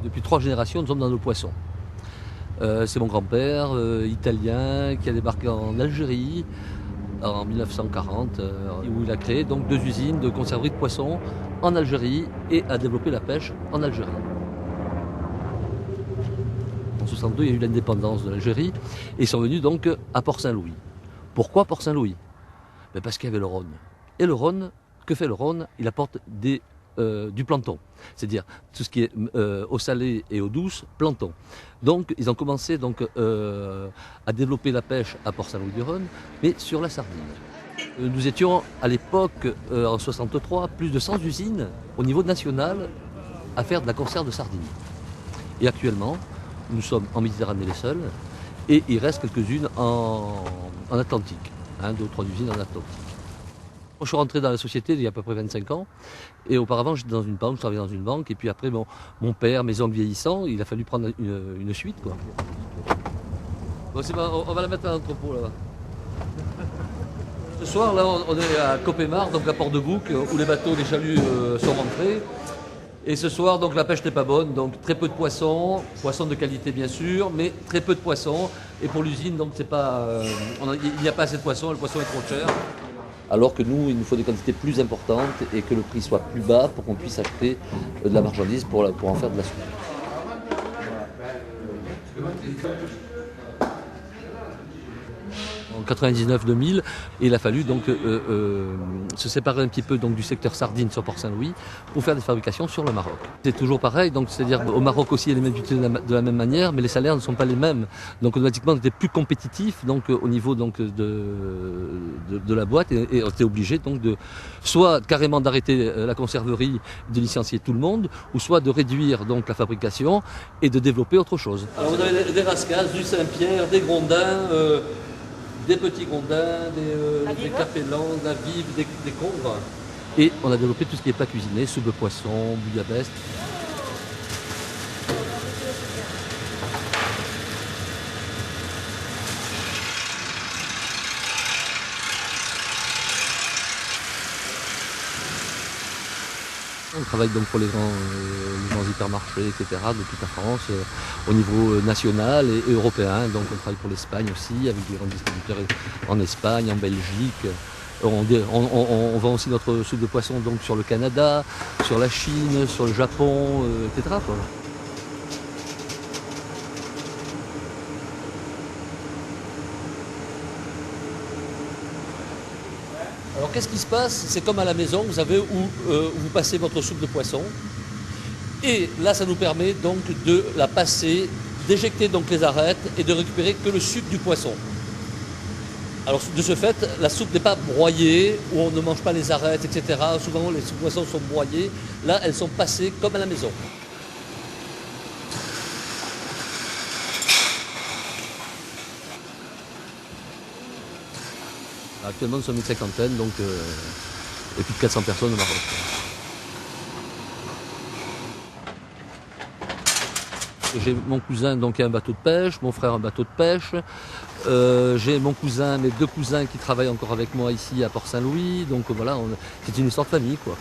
Depuis 3 générations, nous sommes dans le poisson. C'est mon grand-père, italien, qui a débarqué en Algérie en 1940, où il a créé donc 2 usines de conserverie de poissons en Algérie et a développé la pêche en Algérie. En 1962, il y a eu l'indépendance de l'Algérie et ils sont venus donc à Port-Saint-Louis. Pourquoi Port-Saint-Louis? Parce qu'il y avait le Rhône. Et le Rhône, que fait le Rhône? Il apporte du plancton, c'est-à-dire tout ce qui est eau salée et eau douce, plancton. Donc ils ont commencé donc, à développer la pêche à Port-Saint-Louis-du-Rhône, mais sur la sardine. Nous étions à l'époque, en 63, plus de 100 usines au niveau national à faire de la conserve de sardines. Et actuellement, nous sommes en Méditerranée les seuls, et il reste quelques-unes en Atlantique, 2 ou 3 usines en Atlantique. Je suis rentré dans la société il y a à peu près 25 ans, et auparavant j'étais dans une banque, je travaillais dans une banque, et puis après mon père, mes oncles vieillissants, il a fallu prendre une suite, quoi. Bon, on va la mettre à l'entrepôt là-bas. Ce soir là on est à Copémar, donc à Port-de-Bouc, où les bateaux, les chaluts sont rentrés. Et ce soir, donc la pêche n'est pas bonne, donc très peu de poissons de qualité bien sûr, mais très peu de poissons. Et pour l'usine, donc c'est pas, il n'y a pas assez de poissons, le poisson est trop cher. Alors que nous, il nous faut des quantités plus importantes et que le prix soit plus bas pour qu'on puisse acheter de la marchandise pour en faire de la soupe. En 99-2000, il a fallu donc se séparer un petit peu donc du secteur sardine sur Port-Saint-Louis pour faire des fabrications sur le Maroc. C'est toujours pareil, donc c'est-à-dire au Maroc aussi elle est utilisée de la même manière, mais les salaires ne sont pas les mêmes. Donc automatiquement on était plus compétitif donc au niveau donc de la boîte et on était obligé donc de soit carrément d'arrêter la conserverie, de licencier tout le monde, ou soit de réduire donc la fabrication et de développer autre chose. Alors vous avez des rascasses, du Saint-Pierre, des grondins. Des petits grondins, des capellans, de la vive, des congres. Et on a développé tout ce qui est plat cuisiné, soupe de poisson, bouillabaisse. On travaille donc pour les grands hypermarchés, etc. de toute la France, au niveau national et européen. Donc on travaille pour l'Espagne aussi, avec des grands distributeurs en Espagne, en Belgique. On vend aussi notre soupe de poisson donc, sur le Canada, sur la Chine, sur le Japon, etc. quoi. Alors qu'est-ce qui se passe? C'est comme à la maison, vous savez, où vous passez votre soupe de poisson. Et là, ça nous permet donc de la passer, d'éjecter donc les arêtes et de récupérer que le sucre du poisson. Alors de ce fait, la soupe n'est pas broyée, où on ne mange pas les arêtes, etc. Souvent, les soupes de poisson sont broyées. Là, elles sont passées comme à la maison. Actuellement, nous sommes une cinquantaine, donc, et plus de 400 personnes au Maroc. J'ai mon cousin donc, qui a un bateau de pêche, mon frère un bateau de pêche. J'ai mes 2 cousins qui travaillent encore avec moi ici à Port-Saint-Louis. Donc voilà, c'est une histoire de famille, quoi.